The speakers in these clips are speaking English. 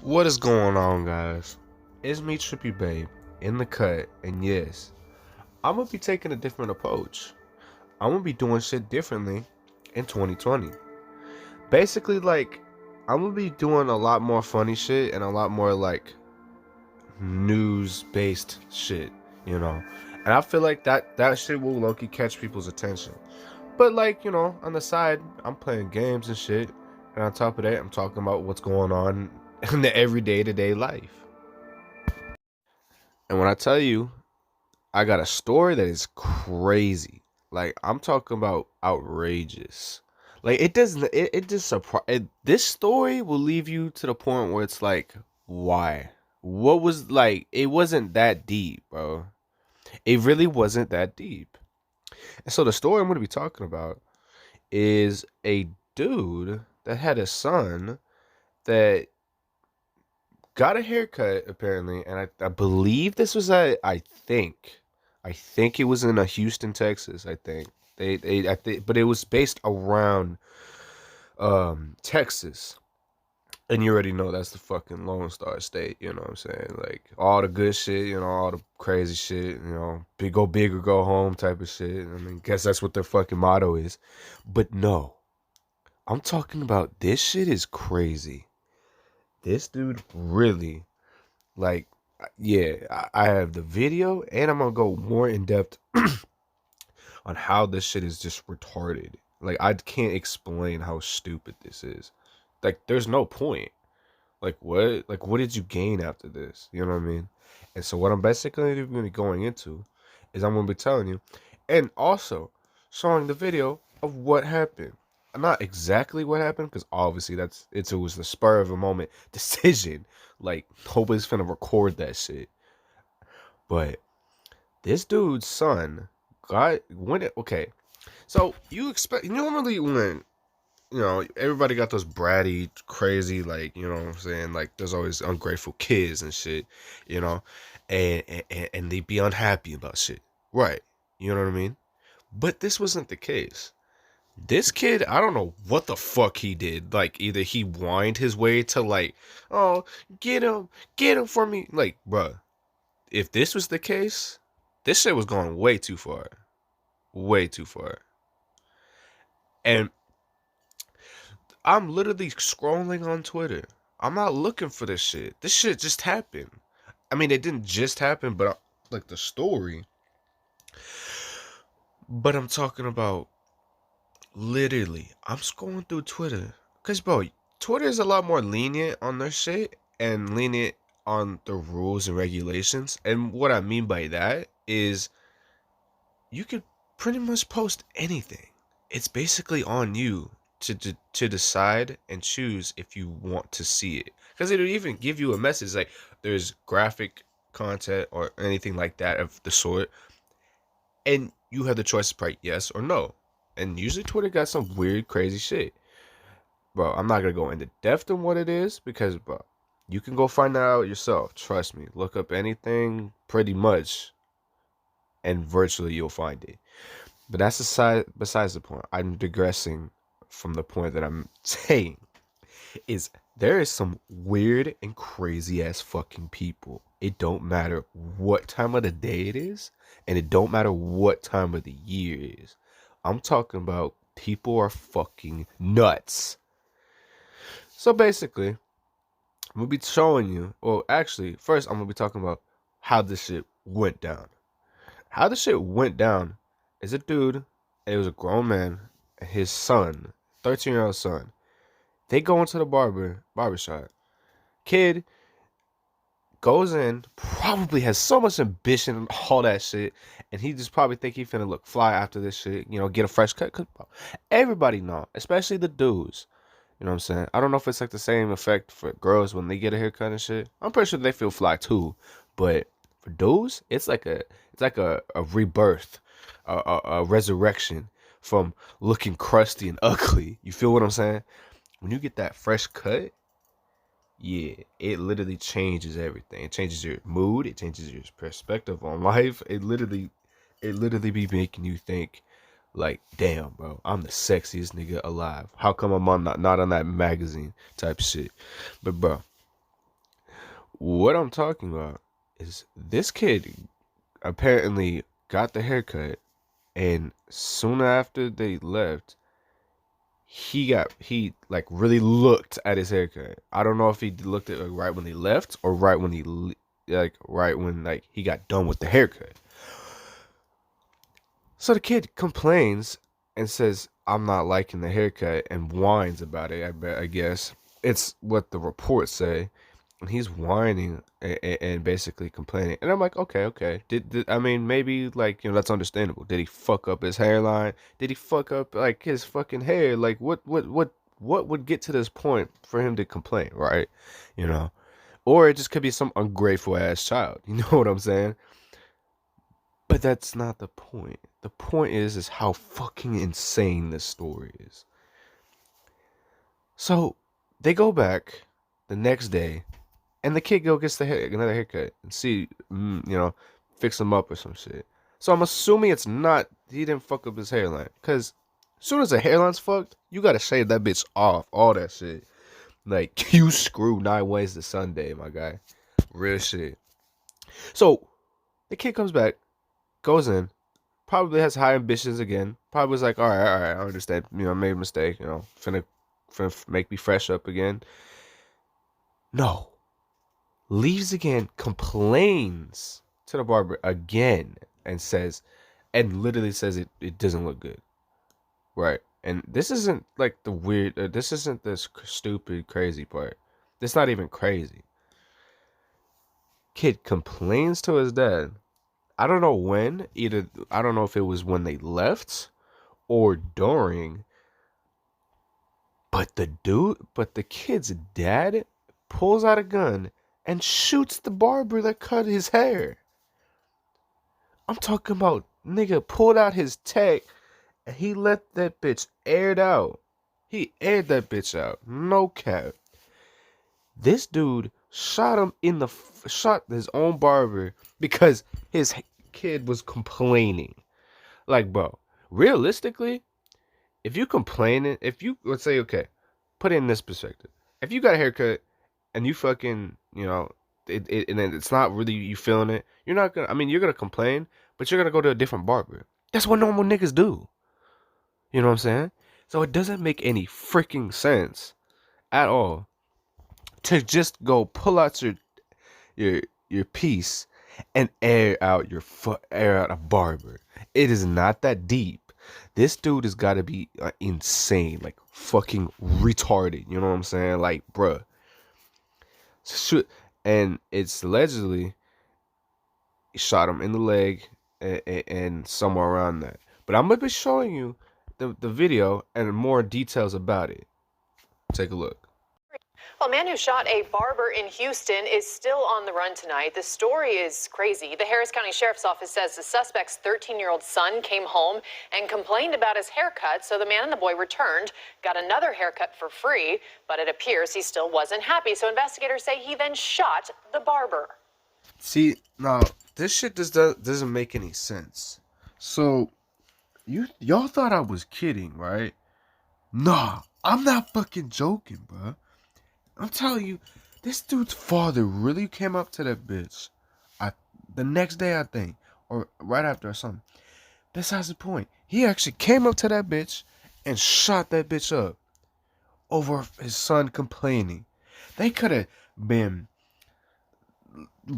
What is going on, guys? It's me, Trippy Babe, in the cut, and yes, I'm gonna be taking a different approach. I'm gonna be doing shit differently in 2020. Basically, I'm gonna be doing a lot more funny shit and a lot more news-based shit, you know. And I feel like that shit will low-key catch people's attention. But on the side, I'm playing games and shit, and on top of that, I'm talking about what's going on in the everyday to day life. And when I tell you, I got a story that is crazy. Like I'm talking about outrageous. Like it doesn't. It just surprise. This story will leave you to the point where it's like, why? What was like? It wasn't that deep, bro. It really wasn't that deep. And so the story I'm going to be talking about is a dude that had a son that got a haircut apparently, and I believe this was at I think it was in Houston, Texas. I think I think, but it was based around Texas, and you already know that's the fucking Lone Star State. You know what I'm saying? Like all the good shit, all the crazy shit, go big or go home type of shit. I mean, guess that's what their fucking motto is. But no, I'm talking about this shit is crazy. This dude really like yeah, I have the video, and I'm gonna go more in depth on how this shit is just retarded. Like I can't explain how stupid this is. Like there's no point. Like what? Like what did you gain after this? You know what I mean? And so what I'm basically going to be going into is I'm going to be telling you, and also showing the video of what happened. Not exactly what happened, because obviously it was the spur of a moment decision. Like nobody's finna record that shit. But this dude's son okay. So you expect normally when everybody got those bratty, crazy, like, you know what I'm saying? Like, there's always ungrateful kids and shit, you know, and they be unhappy about shit. Right. You know what I mean? But this wasn't the case. This kid, I don't know what the fuck he did. Like, either he whined his way to, like, oh, get him for me. Like, bruh, if this was the case, this shit was going way too far. Way too far. And I'm literally scrolling on Twitter. I'm not looking for this shit. This shit just happened. I mean, it didn't just happen, but like the story. But I'm talking about literally. I'm scrolling through Twitter. Because, bro, Twitter is a lot more lenient on their shit and lenient on the rules and regulations. And what I mean by that is you could pretty much post anything. It's basically on you to decide and choose if you want to see it, because it'll even give you a message like there's graphic content or anything like that of the sort, and you have the choice to write yes or no. And usually Twitter got some weird crazy shit, bro. I'm not gonna go into depth on what it is, because bro, you can go find that out yourself. Trust me, look up anything pretty much and virtually you'll find it. But that's besides the point. I'm digressing from the point that I'm saying is there is some weird and crazy ass fucking people. It don't matter what time of the day it is, and it don't matter what time of the year it is. I'm talking about people are fucking nuts. So basically, I'm gonna be showing you, well actually, first I'm gonna be talking about how this shit went down. How this shit went down is a dude, it was a grown man, and his son, 13-year-old son. They go into the barbershop. Kid goes in, probably has so much ambition and all that shit, and he just probably think he finna look fly after this shit, get a fresh cut. Cause everybody know, especially the dudes. You know what I'm saying? I don't know if it's like the same effect for girls when they get a haircut and shit. I'm pretty sure they feel fly too, but for dudes, it's like a rebirth, a resurrection from looking crusty and ugly. You feel what I'm saying? When you get that fresh cut, yeah, it literally changes everything. It changes your mood. It changes your perspective on life. It literally be making you think, like, damn, bro, I'm the sexiest nigga alive. How come I'm not on that magazine type shit? But bro, what I'm talking about is this kid apparently got the haircut, and soon after they left, he like really looked at his haircut. I don't know if he looked at it right when they left or right when right when like he got done with the haircut. So the kid complains and says, "I'm not liking the haircut," and whines about it. I guess it's what the reports say. And he's whining and basically complaining. And I'm like, okay. I mean, maybe like, that's understandable. Did he fuck up his hairline? Did he fuck up like his fucking hair? Like what would get to this point for him to complain, right? You know, or it just could be some ungrateful ass child. You know what I'm saying? But that's not the point. The point is how fucking insane this story is. So they go back the next day, and the kid gets another haircut and see, fix him up or some shit. So I'm assuming it's not, he didn't fuck up his hairline. Because as soon as the hairline's fucked, you gotta shave that bitch off. All that shit. Like, you screw 9 ways to Sunday, my guy. Real shit. So the kid comes back, goes in, probably has high ambitions again. Probably was like, all right, I understand. I made a mistake. Finna make me fresh up again. No. Leaves again, complains to the barber again, and literally says it doesn't look good. Right. And this isn't like the weird, this isn't this stupid, crazy part. This not even crazy. Kid complains to his dad. I don't know when, I don't know if it was when they left or during, but the kid's dad pulls out a gun and shoots the barber that cut his hair. I'm talking about nigga pulled out his tech and he let that bitch aired out. He aired that bitch out. No cap. This dude shot his own barber because his kid was complaining. Like, bro, realistically, if you complaining, let's say, okay, put it in this perspective. If you got a haircut and you fucking, and it's not really you feeling it, you're gonna complain, but you're gonna go to a different barber. That's what normal niggas do. You know what I'm saying? So it doesn't make any freaking sense at all to just go pull out your piece and air out a barber. It is not that deep. This dude has got to be insane, like fucking retarded. You know what I'm saying? Like, bruh. And it's allegedly shot him in the leg and somewhere around that. But I'm gonna be showing you the video and more details about it. Take a look. Well, a man who shot a barber in Houston is still on the run tonight. The story is crazy. The Harris County Sheriff's Office says the suspect's 13-year-old son came home and complained about his haircut, so the man and the boy returned, got another haircut for free, but it appears he still wasn't happy. So investigators say he then shot the barber. See, now, this shit doesn't make any sense. So, y'all thought I was kidding, right? Nah, I'm not fucking joking, bro. I'm telling you, this dude's father really came up to that bitch. The next day, I think, or right after or something. Besides the point, he actually came up to that bitch and shot that bitch up over his son complaining. They could have been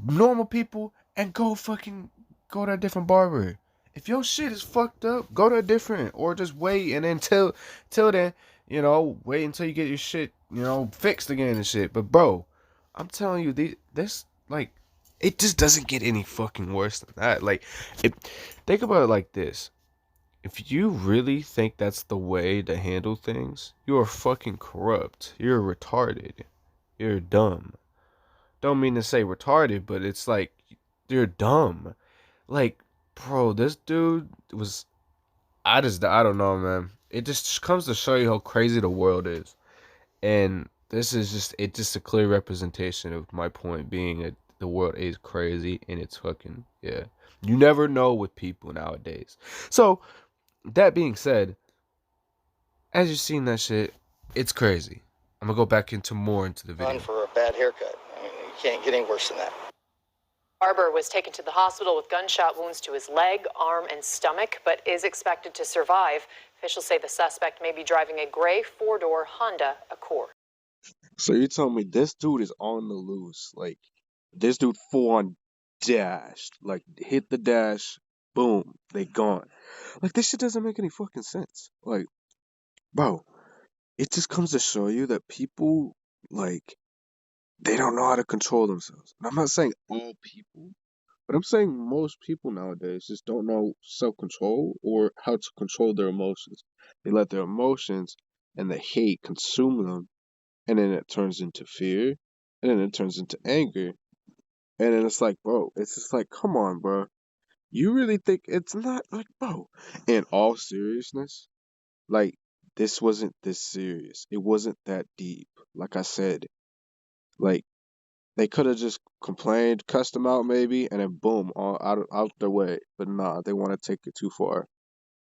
normal people and go to a different barber. If your shit is fucked up, go to a different, or just wait and then till then, wait until you get your shit, fixed again and shit. But bro, I'm telling you, this like, it just doesn't get any fucking worse than that. Like, think about it like this. If you really think that's the way to handle things, you are fucking corrupt. You're retarded. You're dumb. Don't mean to say retarded, but it's like, you're dumb. Like, bro, this dude was, I don't know, man. It just comes to show you how crazy the world is. And this is just a clear representation of my point being that the world is crazy and it's fucking, yeah. You never know with people nowadays. So, that being said, as you've seen that shit, it's crazy. I'm gonna go back into the video. For a bad haircut. Can't get any worse than that. Barber was taken to the hospital with gunshot wounds to his leg, arm, and stomach, but is expected to survive. Officials say the suspect may be driving a gray four-door Honda Accord. So you telling me this dude is on the loose? Like, this dude full on dashed. Like, hit the dash, boom, they gone. Like, this shit doesn't make any fucking sense. Like, bro, it just comes to show you that people, like, they don't know how to control themselves. And I'm not saying all people, but I'm saying most people nowadays just don't know self-control or how to control their emotions. They let their emotions and the hate consume them, and then it turns into fear, and then it turns into anger, and then it's like, bro, it's just like, come on, bro. You really think it's not like, bro? In all seriousness, like, this wasn't this serious. It wasn't that deep. Like I said, like, they could have just complained, cussed them out maybe, and then boom, all out their way. But nah, they want to take it too far.